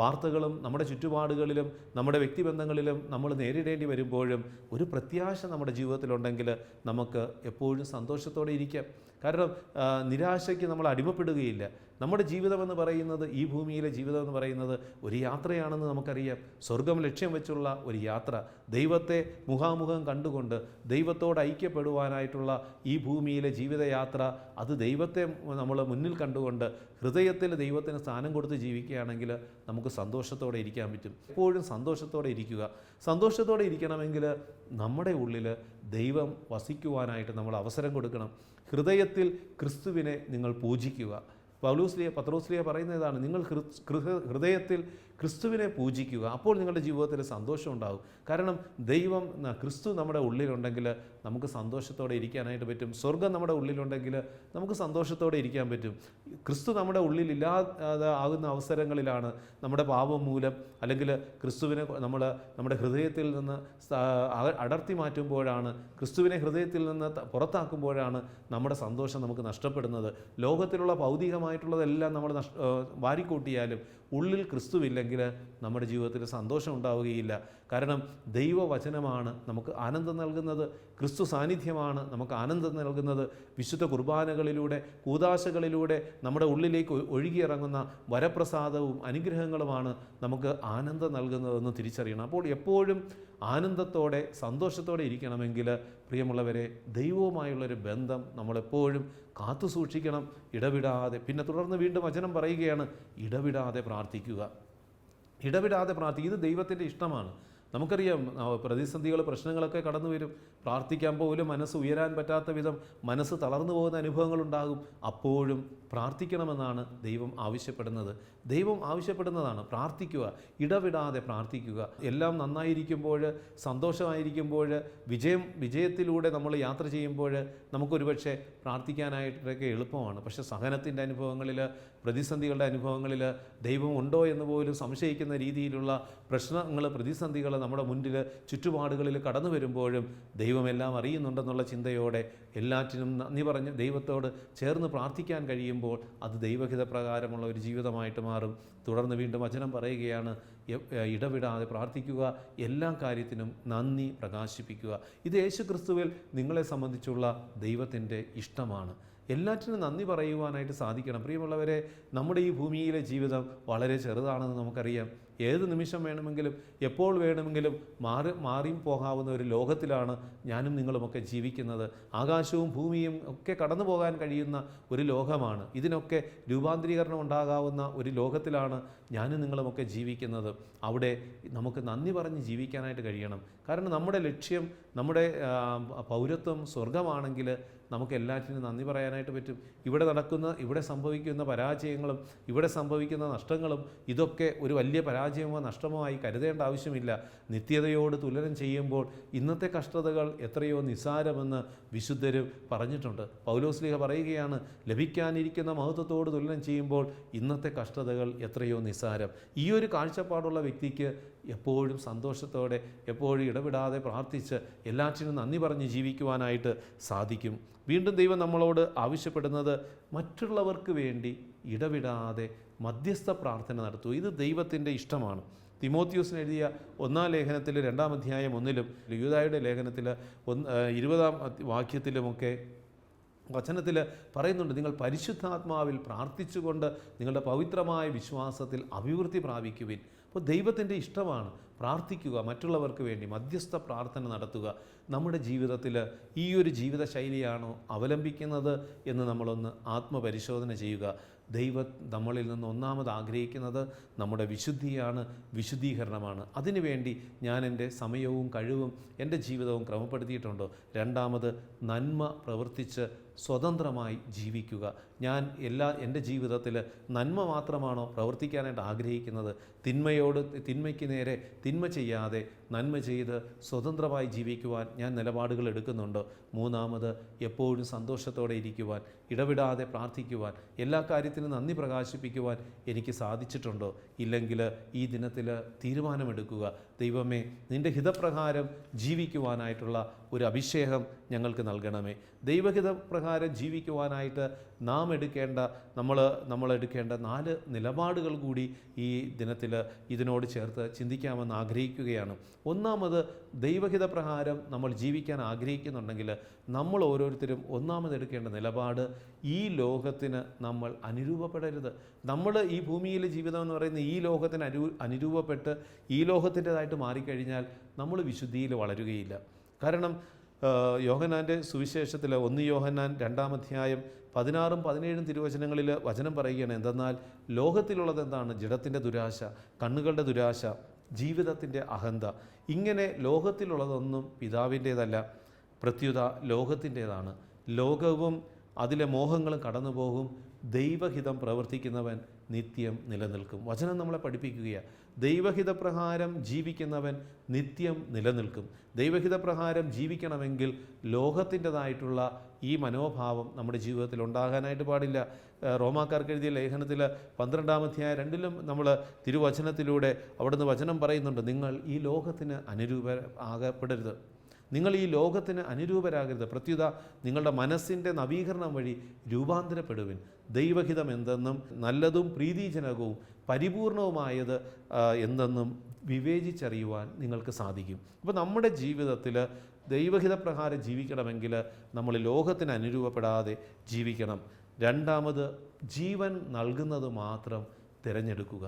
വാർത്തകളും നമ്മുടെ ചുറ്റുപാടുകളിലും നമ്മുടെ വ്യക്തിബന്ധങ്ങളിലും നമ്മൾ നേരിടേണ്ടി വരുമ്പോഴും ഒരു പ്രത്യാശ നമ്മുടെ ജീവിതത്തിലുണ്ടെങ്കിൽ നമുക്ക് എപ്പോഴും സന്തോഷത്തോടെ ഇരിക്കാം. കാരണം നിരാശയ്ക്ക് നമ്മൾ അടിമപ്പെടുകയില്ല. നമ്മുടെ ജീവിതമെന്ന് പറയുന്നത്, ഈ ഭൂമിയിലെ ജീവിതമെന്ന് പറയുന്നത് ഒരു യാത്രയാണെന്ന് നമുക്കറിയാം. സ്വർഗം ലക്ഷ്യം വെച്ചുള്ള ഒരു യാത്ര, ദൈവത്തെ മുഖാമുഖം കണ്ടുകൊണ്ട് ദൈവത്തോട് ഐക്യപ്പെടുവാനായിട്ടുള്ള ഈ ഭൂമിയിലെ ജീവിതയാത്ര, അത് ദൈവത്തെ നമ്മൾ മുന്നിൽ കണ്ടുകൊണ്ട് ഹൃദയത്തിൽ ദൈവത്തിന് സ്ഥാനം കൊടുത്ത് ജീവിക്കുകയാണെങ്കിൽ നമുക്ക് സന്തോഷത്തോടെ ഇരിക്കാൻ പറ്റും. എപ്പോഴും സന്തോഷത്തോടെ ഇരിക്കുക. സന്തോഷത്തോടെ ഇരിക്കണമെങ്കിൽ നമ്മുടെ ഉള്ളിൽ ദൈവം വസിക്കുവാനായിട്ട് നമ്മൾ അവസരം കൊടുക്കണം. ഹൃദയത്തിൽ ക്രിസ്തുവിനെ നിങ്ങൾ പൂജിക്കുക. പത്രോസ്ലിയ പറയുന്ന ഇതാണ്, നിങ്ങൾ ഹൃദയത്തിൽ ക്രിസ്തുവിനെ പൂജിക്കുക. അപ്പോൾ നിങ്ങളുടെ ജീവിതത്തിൽ സന്തോഷം ഉണ്ടാകും. കാരണം ക്രിസ്തു നമ്മുടെ ഉള്ളിലുണ്ടെങ്കിൽ നമുക്ക് സന്തോഷത്തോടെ ഇരിക്കാനായിട്ട് പറ്റും. സ്വർഗം നമ്മുടെ ഉള്ളിലുണ്ടെങ്കിൽ നമുക്ക് സന്തോഷത്തോടെ ഇരിക്കാൻ പറ്റും. ക്രിസ്തു നമ്മുടെ ഉള്ളിലില്ലാതെ ആകുന്ന അവസരങ്ങളിലാണ് നമ്മുടെ പാപം മൂലം അല്ലെങ്കിൽ ക്രിസ്തുവിനെ നമ്മുടെ ഹൃദയത്തിൽ നിന്ന് അടർത്തി മാറ്റുമ്പോഴാണ്, ക്രിസ്തുവിനെ ഹൃദയത്തിൽ നിന്ന് പുറത്താക്കുമ്പോഴാണ് നമ്മുടെ സന്തോഷം നമുക്ക് നഷ്ടപ്പെടുന്നത്. ലോകത്തിലുള്ള ഭൗതികമായിട്ടുള്ളതെല്ലാം നമ്മൾ വാരിക്കൂട്ടിയാലും ഉള്ളിൽ ക്രിസ്തുവില്ലെങ്കിൽ നമ്മുടെ ജീവിതത്തിൽ സന്തോഷം ഉണ്ടാവുകയില്ല. കാരണം ദൈവവചനമാണ് നമുക്ക് ആനന്ദം നൽകുന്നത്. ക്രിസ്തു സാന്നിധ്യമാണ് നമുക്ക് ആനന്ദം നൽകുന്നത്. വിശുദ്ധ കുർബാനകളിലൂടെ, കൂദാശകളിലൂടെ നമ്മുടെ ഉള്ളിലേക്ക് ഒഴുകിയിറങ്ങുന്ന വരപ്രസാദവും അനുഗ്രഹങ്ങളുമാണ് നമുക്ക് ആനന്ദം നൽകുന്നതെന്ന് തിരിച്ചറിയണം. അപ്പോൾ എപ്പോഴും ആനന്ദത്തോടെ സന്തോഷത്തോടെ ഇരിക്കണമെങ്കിൽ പ്രിയമുള്ളവരെ, ദൈവവുമായുള്ളൊരു ബന്ധം നമ്മളെപ്പോഴും കാത്തു സൂക്ഷിക്കണം, ഇടവിടാതെ. പിന്നെ തുടർന്ന് വീണ്ടും വചനം പറയുകയാണ്, ഇടവിടാതെ പ്രാർത്ഥിക്കുക. ഇടവിടാതെ പ്രാർത്ഥിക്കുക. ഇത് ദൈവത്തിൻ്റെ ഇഷ്ടമാണ്. നമുക്കറിയാം, പ്രതിസന്ധികൾ, പ്രശ്നങ്ങളൊക്കെ കടന്നു വരും. പ്രാർത്ഥിക്കാൻ പോലും മനസ്സ് ഉയരാൻ പറ്റാത്ത വിധം മനസ്സ് തളർന്നു പോകുന്ന അനുഭവങ്ങളുണ്ടാകും. അപ്പോഴും പ്രാർത്ഥിക്കണമെന്നാണ് ദൈവം ആവശ്യപ്പെടുന്നത്. ദൈവം ആവശ്യപ്പെടുന്നതാണ് പ്രാർത്ഥിക്കുക, ഇടവിടാതെ പ്രാർത്ഥിക്കുക. എല്ലാം നന്നായിരിക്കുമ്പോൾ, സന്തോഷമായിരിക്കുമ്പോൾ, വിജയത്തിലൂടെ നമ്മൾ യാത്ര ചെയ്യുമ്പോൾ നമുക്കൊരുപക്ഷെ പ്രാർത്ഥിക്കാനായിട്ടൊക്കെ എളുപ്പമാണ്. പക്ഷേ സഹനത്തിൻ്റെ അനുഭവങ്ങളിൽ, പ്രതിസന്ധികളുടെ അനുഭവങ്ങളിൽ ദൈവം ഉണ്ടോ എന്ന് പോലും സംശയിക്കുന്ന രീതിയിലുള്ള പ്രശ്നങ്ങൾ, പ്രതിസന്ധികൾ നമ്മുടെ മുന്നിൽ, ചുറ്റുപാടുകളിൽ കടന്നു വരുമ്പോഴും ദൈവമെല്ലാം അറിയുന്നുണ്ടെന്നുള്ള ചിന്തയോടെ എല്ലാറ്റിനും നന്ദി പറഞ്ഞ് ദൈവത്തോട് ചേർന്ന് പ്രാർത്ഥിക്കാൻ കഴിയുമ്പോൾ അത് ദൈവഹിത പ്രകാരമുള്ള ഒരു ജീവിതമായിട്ട് മാറും. തുടർന്ന് വീണ്ടും വചനം പറയുകയാണ്, ഇടവിടാതെ പ്രാർത്ഥിക്കുക, എല്ലാ കാര്യത്തിനും നന്ദി പ്രകാശിപ്പിക്കുക. ഇത് യേശുക്രിസ്തുവിൽ നിങ്ങളെ സംബന്ധിച്ചുള്ള ദൈവത്തിൻ്റെ ഇഷ്ടമാണ്. എല്ലാറ്റിനും നന്ദി പറയുവാനായിട്ട് സാധിക്കണം. പ്രിയമുള്ളവരെ, നമ്മുടെ ഈ ഭൂമിയിലെ ജീവിതം വളരെ ചെറുതാണെന്ന് നമുക്കറിയാം. ഏത് നിമിഷം വേണമെങ്കിലും, എപ്പോൾ വേണമെങ്കിലും മാറിയും പോകാവുന്ന ഒരു ലോകത്തിലാണ് ഞാനും നിങ്ങളുമൊക്കെ ജീവിക്കുന്നത്. ആകാശവും ഭൂമിയും ഒക്കെ കടന്നു പോകാൻ കഴിയുന്ന ഒരു ലോകമാണ്. ഇതിനൊക്കെ രൂപാന്തരീകരണം ഉണ്ടാകാവുന്ന ഒരു ലോകത്തിലാണ് ഞാനും നിങ്ങളുമൊക്കെ ജീവിക്കുന്നത്. അവിടെ നമുക്ക് നന്ദി പറഞ്ഞ് ജീവിക്കാനായിട്ട് കഴിയണം. കാരണം നമ്മുടെ ലക്ഷ്യം, നമ്മുടെ പൗരത്വം സ്വർഗമാണെങ്കിൽ നമുക്ക് എല്ലാറ്റിനും നന്ദി പറയാനായിട്ട് പറ്റും. ഇവിടെ സംഭവിക്കുന്ന പരാജയങ്ങളും ഇവിടെ സംഭവിക്കുന്ന നഷ്ടങ്ങളും ഇതൊക്കെ ഒരു വലിയ പരാജയമോ നഷ്ടമോ ആയി കരുതേണ്ട ആവശ്യമില്ല. നിത്യതയോട് തുലനം ചെയ്യുമ്പോൾ ഇന്നത്തെ കഷ്ടതകൾ എത്രയോ നിസ്സാരമെന്ന് വിശുദ്ധരും പറഞ്ഞിട്ടുണ്ട്. പൗലോസ്ലീഹ പറയുകയാണ്, ലഭിക്കാനിരിക്കുന്ന മഹത്വത്തോട് തുലനം ചെയ്യുമ്പോൾ ഇന്നത്തെ കഷ്ടതകൾ എത്രയോ നിസ്സാരം. ഈ ഒരു കാഴ്ചപ്പാടുള്ള വ്യക്തിക്ക് എപ്പോഴും സന്തോഷത്തോടെ, എപ്പോഴും ഇടവിടാതെ പ്രാർത്ഥിച്ച് എല്ലാറ്റിനും നന്ദി പറഞ്ഞ് ജീവിക്കുവാനായിട്ട് സാധിക്കും. വീണ്ടും ദൈവം നമ്മളോട് ആവശ്യപ്പെടുന്നത് മറ്റുള്ളവർക്ക് വേണ്ടി ഇടവിടാതെ മധ്യസ്ഥ പ്രാർത്ഥന നടത്തുക. ഇത് ദൈവത്തിൻ്റെ ഇഷ്ടമാണ്. തിമോത്തിയോസിന് എഴുതിയ 1-ാം ലേഖനത്തിൽ 2-ാം അധ്യായം 1-ലും യൂദായുടെ ലേഖനത്തിൽ 20-ാം വാക്യത്തിലുമൊക്കെ വചനത്തിൽ പറയുന്നുണ്ട്, നിങ്ങൾ പരിശുദ്ധാത്മാവിൽ പ്രാർത്ഥിച്ചുകൊണ്ട് നിങ്ങളുടെ പവിത്രമായ വിശ്വാസത്തിൽ അഭിവൃദ്ധി പ്രാപിക്കുവിൻ. അപ്പോൾ ദൈവത്തിൻ്റെ ഇഷ്ടമാണ് പ്രാർത്ഥിക്കുക, മറ്റുള്ളവർക്ക് വേണ്ടി മധ്യസ്ഥ പ്രാർത്ഥന നടത്തുക. നമ്മുടെ ജീവിതത്തിൽ ഈ ഒരു ജീവിത ശൈലിയാണോ അവലംബിക്കുന്നത് എന്ന് നമ്മളൊന്ന് ആത്മപരിശോധന ചെയ്യുക. ദൈവം നമ്മളിൽ നിന്ന് ഒന്നാമത് ആഗ്രഹിക്കുന്നത് നമ്മുടെ വിശുദ്ധിയാണ്, വിശുദ്ധീകരണമാണ്. അതിനുവേണ്ടി ഞാൻ എൻ്റെ സമയവും കഴിവും എൻ്റെ ജീവിതവും ക്രമപ്പെടുത്തിയിട്ടുണ്ടോ? രണ്ടാമത്, നന്മ പ്രവർത്തിച്ച് സ്വതന്ത്രമായി ജീവിക്കുക. ഞാൻ എൻ്റെ ജീവിതത്തിൽ നന്മ മാത്രമാണോ പ്രവർത്തിക്കാനായിട്ട് ആഗ്രഹിക്കുന്നത്? തിന്മയ്ക്ക് നേരെ തിന്മ ചെയ്യാതെ നന്മ ചെയ്ത് സ്വതന്ത്രമായി ജീവിക്കുവാൻ ഞാൻ നിലപാടുകൾ എടുക്കുന്നുണ്ടോ? മൂന്നാമത്, എപ്പോഴും സന്തോഷത്തോടെ ഇരിക്കുവാൻ, ഇടവിടാതെ പ്രാർത്ഥിക്കുവാൻ, എല്ലാ കാര്യത്തിനും നന്ദി പ്രകാശിപ്പിക്കുവാൻ എനിക്ക് സാധിച്ചിട്ടുണ്ടോ? ഇല്ലെങ്കിൽ ഈ ദിനത്തിൽ തീരുമാനമെടുക്കുക, ദൈവമേ, നിൻ്റെ ഹിതപ്രകാരം ജീവിക്കുവാനായിട്ടുള്ള ഒരു അഭിഷേകം ഞങ്ങൾക്ക് നൽകണമേ. ദൈവഹിതപ്രകാരം ജീവിക്കുവാനായിട്ട് നമ്മൾ എടുക്കേണ്ട 4 നിലപാടുകൾ കൂടി ഈ ദിനത്തിൽ ഇതിനോട് ചേർത്ത് ചിന്തിക്കാമെന്ന് ആഗ്രഹിക്കുകയാണ്. ഒന്നാമത്, ദൈവഹിതപ്രകാരം നമ്മൾ ജീവിക്കാൻ ആഗ്രഹിക്കുന്നുണ്ടെങ്കിൽ നമ്മൾ ഓരോരുത്തരും ഒന്നാമത് എടുക്കേണ്ട നിലപാട്, ഈ ലോകത്തിന് നമ്മൾ അനുരൂപപ്പെടരുത്. നമ്മൾ ഈ ഭൂമിയിലെ ജീവിതം എന്ന് പറയുന്ന ഈ ലോകത്തിന് അനുരൂപപ്പെട്ട് ഈ ലോകത്തിൻ്റെതായിട്ട് മാറിക്കഴിഞ്ഞാൽ നമ്മൾ വിശുദ്ധിയിൽ വളരുകയില്ല. കാരണം യോഹന്നാൻ്റെ സുവിശേഷത്തിൽ 1 യോഹന്നാൻ 2-ാം അധ്യായം 16ഉം 17ഉം തിരുവചനങ്ങളിൽ വചനം പറയുകയാണ്, എന്തെന്നാൽ ലോകത്തിലുള്ളത് എന്താണ്? ജഡത്തിൻ്റെ ദുരാശ, കണ്ണുകളുടെ ദുരാശ, ജീവിതത്തിൻ്റെ അഹന്ത. ഇങ്ങനെ ലോകത്തിലുള്ളതൊന്നും പിതാവിൻ്റേതല്ല, പ്രത്യുത ലോകത്തിൻ്റേതാണ്. ലോകവും അതിലെ മോഹങ്ങളും കടന്നു പോകും, ദൈവഹിതം പ്രവർത്തിക്കുന്നവൻ നിത്യം നിലനിൽക്കും. വചനം നമ്മളെ പഠിപ്പിക്കുകയാണ്, ദൈവഹിതപ്രകാരം ജീവിക്കുന്നവൻ നിത്യം നിലനിൽക്കും. ദൈവഹിതപ്രകാരം ജീവിക്കണമെങ്കിൽ ലോകത്തിൻ്റെതായിട്ടുള്ള ഈ മനോഭാവം നമ്മുടെ ജീവിതത്തിൽ ഉണ്ടാകാനായിട്ട് പാടില്ല. റോമാക്കാർക്ക് എഴുതിയ ലേഖനത്തിൽ 12-ാം അധ്യായം 2-ലും നമ്മൾ തിരുവചനത്തിലൂടെ അവിടുന്ന് വചനം പറയുന്നുണ്ട്, നിങ്ങൾ ഈ ലോകത്തിന് ആകപ്പെടരുത്, നിങ്ങൾ ഈ ലോകത്തിന് അനുരൂപരാകരുത്, പ്രത്യുത നിങ്ങളുടെ മനസ്സിൻ്റെ നവീകരണം വഴി രൂപാന്തരപ്പെടുവിൻ. ദൈവഹിതം എന്തെന്നും നല്ലതും പ്രീതിജനകവും പരിപൂർണവുമായത് എന്തെന്നും വിവേചിച്ചറിയുവാൻ നിങ്ങൾക്ക് സാധിക്കും. അപ്പോൾ നമ്മുടെ ജീവിതത്തിൽ ദൈവഹിതപ്രകാരം ജീവിക്കണമെങ്കിൽ നമ്മൾ ലോകത്തിന് അനുരൂപപ്പെടാതെ ജീവിക്കണം. രണ്ടാമത്, ജീവൻ നൽകുന്നത് മാത്രം തിരഞ്ഞെടുക്കുക.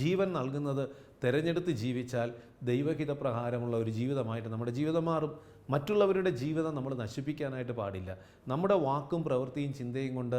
ജീവൻ നൽകുന്നത് തിരഞ്ഞെടുത്ത് ജീവിച്ചാൽ ദൈവഹിതപ്രകാരമുള്ള ഒരു ജീവിതമായിട്ട് നമ്മുടെ ജീവിതം മാറും. മറ്റുള്ളവരുടെ ജീവിതം നമ്മൾ നശിപ്പിക്കാനായിട്ട് പാടില്ല. നമ്മുടെ വാക്കും പ്രവൃത്തിയും ചിന്തയും കൊണ്ട്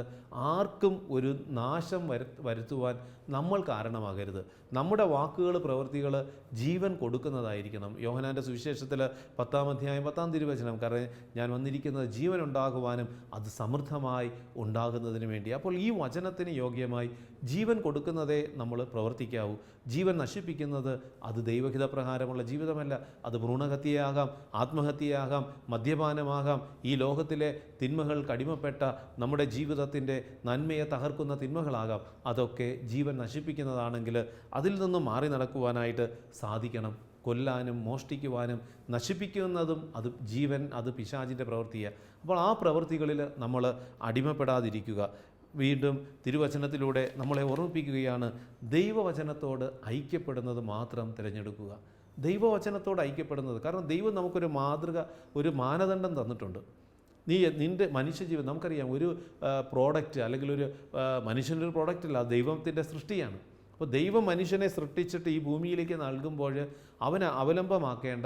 ആർക്കും ഒരു നാശം വരുത്തുവാൻ നമ്മൾ കാരണമാകരുത്. നമ്മുടെ വാക്കുകൾ, പ്രവൃത്തികൾ ജീവൻ കൊടുക്കുന്നതായിരിക്കണം. യോഹന്നാൻ്റെ സുവിശേഷത്തിൽ 10-ാം അധ്യായം 10-ാം തിരുവചനം, കാരണം ഞാൻ വന്നിരിക്കുന്നത് ജീവൻ ഉണ്ടാകുവാനും അത് സമൃദ്ധമായി ഉണ്ടാകുന്നതിന് വേണ്ടി. അപ്പോൾ ഈ വചനത്തിന് യോഗ്യമായി ജീവൻ കൊടുക്കുന്നതേ നമ്മൾ പ്രവർത്തിക്കാവൂ. ജീവൻ നശിപ്പിക്കുന്നത് അത് ദൈവഹിതപ്രകാരമുള്ള ജീവിതമല്ല. അത് ഭ്രൂണഹത്യയാകാം, ആത്മഹത്യയാകാം, മദ്യപാനമാകാം, ഈ ലോകത്തിലെ തിന്മകൾക്ക് അടിമപ്പെട്ട നമ്മുടെ ജീവിതത്തിൻ്റെ നന്മയെ തകർക്കുന്ന തിന്മകളാകാം. അതൊക്കെ ജീവൻ നശിപ്പിക്കുന്നതാണെങ്കിൽ അതിൽ നിന്നും മാറി നടക്കുവാനായിട്ട് സാധിക്കണം. കൊല്ലാനും മോഷ്ടിക്കുവാനും നശിപ്പിക്കുന്നതും അത് പിശാചിൻ്റെ പ്രവൃത്തിയാണ്. അപ്പോൾ ആ പ്രവൃത്തികളിൽ നമ്മൾ അടിമപ്പെടാതിരിക്കുക. വീണ്ടും തിരുവചനത്തിലൂടെ നമ്മളെ ഓർമ്മിപ്പിക്കുകയാണ്, ദൈവവചനത്തോട് ഐക്യപ്പെടുന്നത് മാത്രം തിരഞ്ഞെടുക്കുക. ദൈവവചനത്തോട് ഐക്യപ്പെടുന്നത്, കാരണം ദൈവം നമുക്കൊരു മാതൃക, ഒരു മാനദണ്ഡം തന്നിട്ടുണ്ട്. നിൻ്റെ മനുഷ്യജീവൻ, നമുക്കറിയാം ഒരു പ്രോഡക്റ്റ് അല്ലെങ്കിൽ ഒരു മനുഷ്യൻ്റെ ഒരു പ്രോഡക്റ്റ് അല്ല, ദൈവത്തിൻ്റെ സൃഷ്ടിയാണ്. അപ്പോൾ ദൈവം മനുഷ്യനെ സൃഷ്ടിച്ചിട്ട് ഈ ഭൂമിയിലേക്ക് നൽകുമ്പോൾ അവന് അവലംബമാക്കേണ്ട,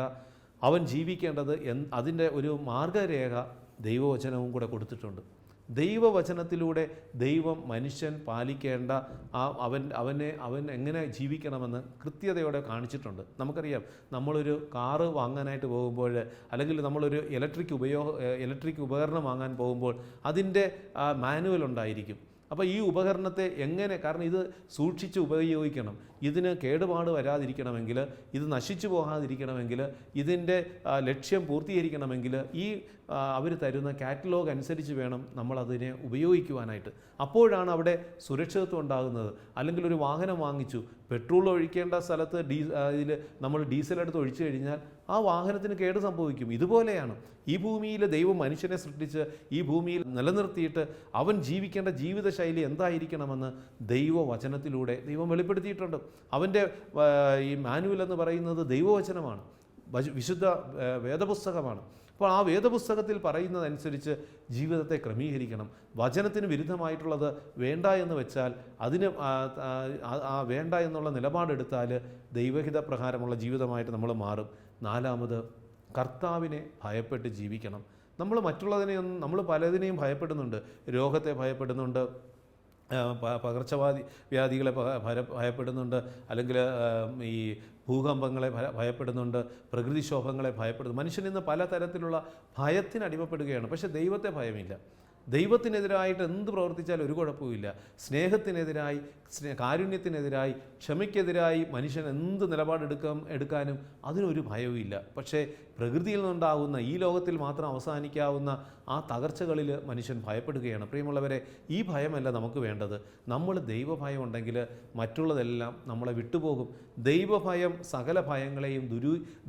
അവൻ ജീവിക്കേണ്ടത് അതിൻ്റെ ഒരു മാർഗരേഖ ദൈവവചനവും കൂടെ കൊടുത്തിട്ടുണ്ട്. ദൈവവചനത്തിലൂടെ ദൈവം മനുഷ്യൻ പാലിക്കേണ്ട അവൻ എങ്ങനെ ജീവിക്കണമെന്ന് കൃത്യതയോടെ കാണിച്ചിട്ടുണ്ട്. നമുക്കറിയാം, നമ്മളൊരു കാറ് വാങ്ങാനായിട്ട് പോകുമ്പോൾ, അല്ലെങ്കിൽ നമ്മളൊരു ഇലക്ട്രിക് ഉപകരണം വാങ്ങാൻ പോകുമ്പോൾ അതിൻ്റെ മാനുവൽ ഉണ്ടായിരിക്കും. അപ്പോൾ ഈ ഉപകരണത്തെ എങ്ങനെ, കാരണം ഇത് സൂക്ഷിച്ച് ഉപയോഗിക്കണം, ഇതിന് കേടുപാട് വരാതിരിക്കണമെങ്കിൽ, ഇത് നശിച്ചു പോകാതിരിക്കണമെങ്കിൽ, ഇതിൻ്റെ ലക്ഷ്യം പൂർത്തീകരിക്കണമെങ്കിൽ ഈ അവർ തരുന്ന കാറ്റലോഗ് അനുസരിച്ച് വേണം നമ്മളതിനെ ഉപയോഗിക്കുവാനായിട്ട്. അപ്പോഴാണ് അവിടെ സുരക്ഷിതത്വം ഉണ്ടാകുന്നത്. അല്ലെങ്കിൽ ഒരു വാഹനം വാങ്ങിച്ചു, പെട്രോൾ ഒഴിക്കേണ്ട സ്ഥലത്ത് ഇതിൽ നമ്മൾ ഡീസൽ എടുത്ത് ഒഴിച്ചു കഴിഞ്ഞാൽ ആ വാഹനത്തിന് കേട് സംഭവിക്കും. ഇതുപോലെയാണ് ഈ ഭൂമിയിൽ ദൈവം മനുഷ്യനെ സൃഷ്ടിച്ച് ഈ ഭൂമിയിൽ നിലനിർത്തിയിട്ട് അവൻ ജീവിക്കേണ്ട ജീവിതശൈലി എന്തായിരിക്കണമെന്ന് ദൈവവചനത്തിലൂടെ ദൈവം വെളിപ്പെടുത്തിയിട്ടുണ്ട്. അവൻ്റെ ഈ മാനുവൽ എന്ന് പറയുന്നത് ദൈവവചനമാണ്, വിശുദ്ധ വേദപുസ്തകമാണ്. അപ്പോൾ ആ വേദപുസ്തകത്തിൽ പറയുന്നതനുസരിച്ച് ജീവിതത്തെ ക്രമീകരിക്കണം. വചനത്തിന് വിരുദ്ധമായിട്ടുള്ളത് വേണ്ട എന്ന് വെച്ചാൽ, അതിന് വേണ്ട എന്നുള്ള നിലപാടെടുത്താൽ ദൈവഹിത പ്രകാരമുള്ള ജീവിതമായിട്ട് നമ്മൾ മാറും. നാലാമത്, കർത്താവിനെ ഭയപ്പെട്ട് ജീവിക്കണം. നമ്മൾ പലതിനെയും ഭയപ്പെടുന്നുണ്ട്. രോഗത്തെ ഭയപ്പെടുന്നുണ്ട്, പകർച്ചവ്യാധികളെ ഭയപ്പെടുന്നുണ്ട്, അല്ലെങ്കിൽ ഈ ഭൂകമ്പങ്ങളെ ഭയപ്പെടുന്നുണ്ട്, പ്രകൃതിക്ഷോഭങ്ങളെ ഭയപ്പെടുന്നു. മനുഷ്യൻ ഇന്ന് പലതരത്തിലുള്ള ഭയത്തിന് അടിമപ്പെടുകയാണ്. പക്ഷേ ദൈവത്തെ ഭയമില്ല. ദൈവത്തിനെതിരായിട്ട് എന്ത് പ്രവർത്തിച്ചാലും ഒരു കുഴപ്പമില്ല. സ്നേഹത്തിനെതിരായി, കാരുണ്യത്തിനെതിരായി, ക്ഷമയ്ക്കെതിരായി മനുഷ്യൻ എന്ത് എടുക്കാനും അതിനൊരു ഭയവുമില്ല. പക്ഷേ പ്രകൃതിയിൽ നിന്നുണ്ടാകുന്ന, ഈ ലോകത്തിൽ മാത്രം അവസാനിക്കാവുന്ന ആ തകർച്ചകളിൽ മനുഷ്യൻ ഭയപ്പെടുകയാണ്. പ്രിയമുള്ളവരെ, ഈ ഭയമല്ല നമുക്ക് വേണ്ടത്. നമ്മൾ ദൈവഭയം ഉണ്ടെങ്കിൽ മറ്റുള്ളതെല്ലാം നമ്മളെ വിട്ടുപോകും. ദൈവഭയം സകല ഭയങ്ങളെയും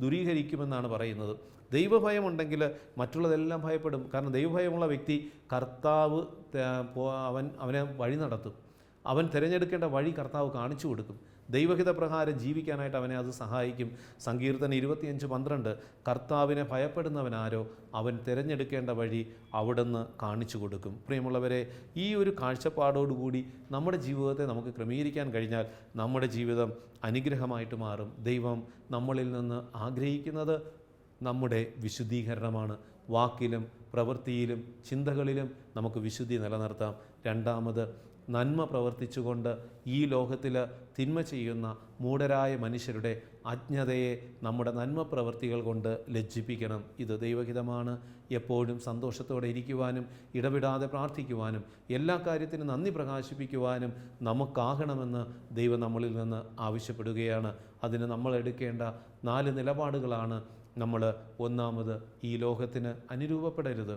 ദൂരീകരിക്കുമെന്നാണ് പറയുന്നത്. ദൈവഭയമുണ്ടെങ്കിൽ മറ്റുള്ളതെല്ലാം ഭയപ്പെടും. കാരണം ദൈവഭയമുള്ള വ്യക്തി കർത്താവ് അവനെ വഴി നടത്തും. അവൻ തിരഞ്ഞെടുക്കേണ്ട വഴി കർത്താവ് കാണിച്ചു കൊടുക്കും. ദൈവഹിത പ്രകാരം ജീവിക്കാനായിട്ട് അവനെ അത് സഹായിക്കും. സങ്കീർത്തനം 25:12, കർത്താവിനെ ഭയപ്പെടുന്നവനാരോ അവൻ തിരഞ്ഞെടുക്കേണ്ട വഴി അവിടുന്ന് കാണിച്ചു കൊടുക്കും. പ്രിയമുള്ളവരെ, ഈ ഒരു കാഴ്ചപ്പാടോടുകൂടി നമ്മുടെ ജീവിതത്തെ നമുക്ക് ക്രമീകരിക്കാൻ കഴിഞ്ഞാൽ നമ്മുടെ ജീവിതം അനുഗ്രഹമായിട്ട് മാറും. ദൈവം നമ്മളിൽ നിന്ന് ആഗ്രഹിക്കുന്നത് നമ്മുടെ വിശുദ്ധീകരണമാണ്. വാക്കിലും പ്രവൃത്തിയിലും ചിന്തകളിലും നമുക്ക് വിശുദ്ധി നിലനിർത്താം. രണ്ടാമത്, നന്മ പ്രവർത്തിച്ചുകൊണ്ട് ഈ ലോകത്തിൽ തിന്മ ചെയ്യുന്ന മൂഢരായ മനുഷ്യരുടെ അജ്ഞതയെ നമ്മുടെ നന്മ പ്രവൃത്തികൾ കൊണ്ട് ലജ്ജിപ്പിക്കണം. ഇത് ദൈവഹിതമാണ്. എപ്പോഴും സന്തോഷത്തോടെ ഇരിക്കുവാനും ഇടവിടാതെ പ്രാർത്ഥിക്കുവാനും എല്ലാ കാര്യത്തിനും നന്ദി പ്രകാശിപ്പിക്കുവാനും നമുക്കാകണമെന്ന് ദൈവം നമ്മളിൽ നിന്ന് ആവശ്യപ്പെടുകയാണ്. അതിന് നമ്മൾ എടുക്കേണ്ട 4 നിലപാടുകളാണ്. നമ്മൾ ഒന്നാമത്, ഈ ലോകത്തിന് അനുരൂപപ്പെടരുത്.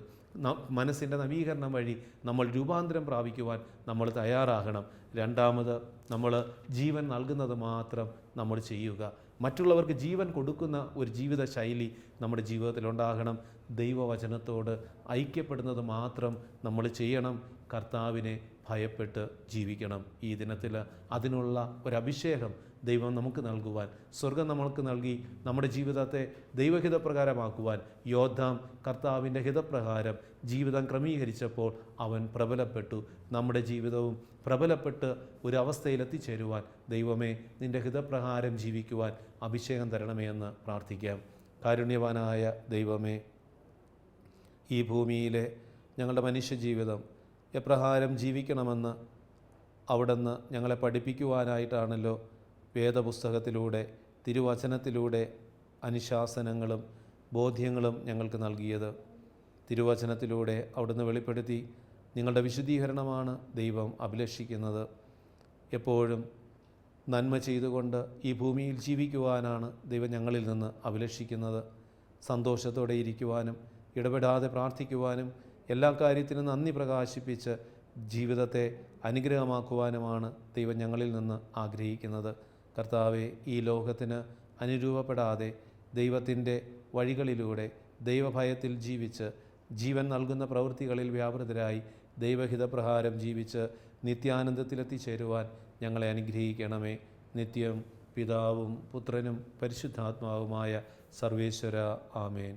മനസ്സിൻ്റെ നവീകരണം വഴി നമ്മൾ രൂപാന്തരം പ്രാപിക്കുവാൻ നമ്മൾ തയ്യാറാകണം. രണ്ടാമത്, നമ്മൾ ജീവൻ നൽകുന്നത് മാത്രം നമ്മൾ ചെയ്യുക. മറ്റുള്ളവർക്ക് ജീവൻ കൊടുക്കുന്ന ഒരു ജീവിത ശൈലി നമ്മുടെ ജീവിതത്തിലുണ്ടാകണം. ദൈവവചനത്തോട് ഐക്യപ്പെടുന്നത് മാത്രം നമ്മൾ ചെയ്യണം. കർത്താവിനെ ഭയപ്പെട്ട് ജീവിക്കണം. ഈ ദിനത്തിൽ അതിനുള്ള ഒരഭിഷേകം ദൈവം നമുക്ക് നൽകുവാൻ, സ്വർഗം നമ്മൾക്ക് നൽകി നമ്മുടെ ജീവിതത്തെ ദൈവഹിതപ്രകാരമാക്കുവാൻ യോദ്ധാം കർത്താവിൻ്റെ ഹിതപ്രകാരം ജീവിതം ക്രമീകരിച്ചപ്പോൾ അവൻ പ്രബലപ്പെട്ടു. നമ്മുടെ ജീവിതവും പ്രബലപ്പെട്ട് ഒരവസ്ഥയിലെത്തിച്ചേരുവാൻ ദൈവമേ, നിൻ്റെ ഹിതപ്രകാരം ജീവിക്കുവാൻ അഭിഷേകം തരണമേ എന്ന് പ്രാർത്ഥിക്കാം. കാരുണ്യവാനായ ദൈവമേ, ഈ ഭൂമിയിലെ ഞങ്ങളുടെ മനുഷ്യജീവിതം എപ്രകാരം ജീവിക്കണമെന്ന് അവിടുന്ന് ഞങ്ങളെ പഠിപ്പിക്കുവാനായിട്ടാണല്ലോ വേദപുസ്തകത്തിലൂടെ തിരുവചനത്തിലൂടെ അനുശാസനങ്ങളും ബോധ്യങ്ങളും ഞങ്ങൾക്ക് നൽകിയത്. തിരുവചനത്തിലൂടെ അവിടുന്ന് വെളിപ്പെടുത്തി നിങ്ങളുടെ വിശുദ്ധീകരണമാണ് ദൈവം അഭിലഷിക്കുന്നത്. എപ്പോഴും നന്മ ചെയ്തുകൊണ്ട് ഈ ഭൂമിയിൽ ജീവിക്കുവാനാണ് ദൈവം ഞങ്ങളിൽ നിന്ന് അഭിലഷിക്കുന്നത്. സന്തോഷത്തോടെ ഇരിക്കുവാനും ഇടപെടാതെ പ്രാർത്ഥിക്കുവാനും എല്ലാ കാര്യത്തിനും നന്ദി പ്രകാശിപ്പിച്ച് ജീവിതത്തെ അനുഗ്രഹമാക്കുവാനുമാണ് ദൈവം ഞങ്ങളിൽ നിന്ന് ആഗ്രഹിക്കുന്നത്. കർത്താവെ, ഈ ലോകത്തിന് അനുരൂപപ്പെടാതെ ദൈവത്തിൻ്റെ വഴികളിലൂടെ ദൈവഭയത്തിൽ ജീവിച്ച് ജീവൻ നൽകുന്ന പ്രവൃത്തികളിൽ വ്യാപൃതരായി ദൈവഹിതപ്രകാരം ജീവിച്ച് നിത്യാനന്ദത്തിലെത്തിച്ചേരുവാൻ ഞങ്ങളെ അനുഗ്രഹിക്കണമേ. നിത്യം പിതാവും പുത്രനും പരിശുദ്ധാത്മാവുമായ സർവേശ്വര, ആമേൻ.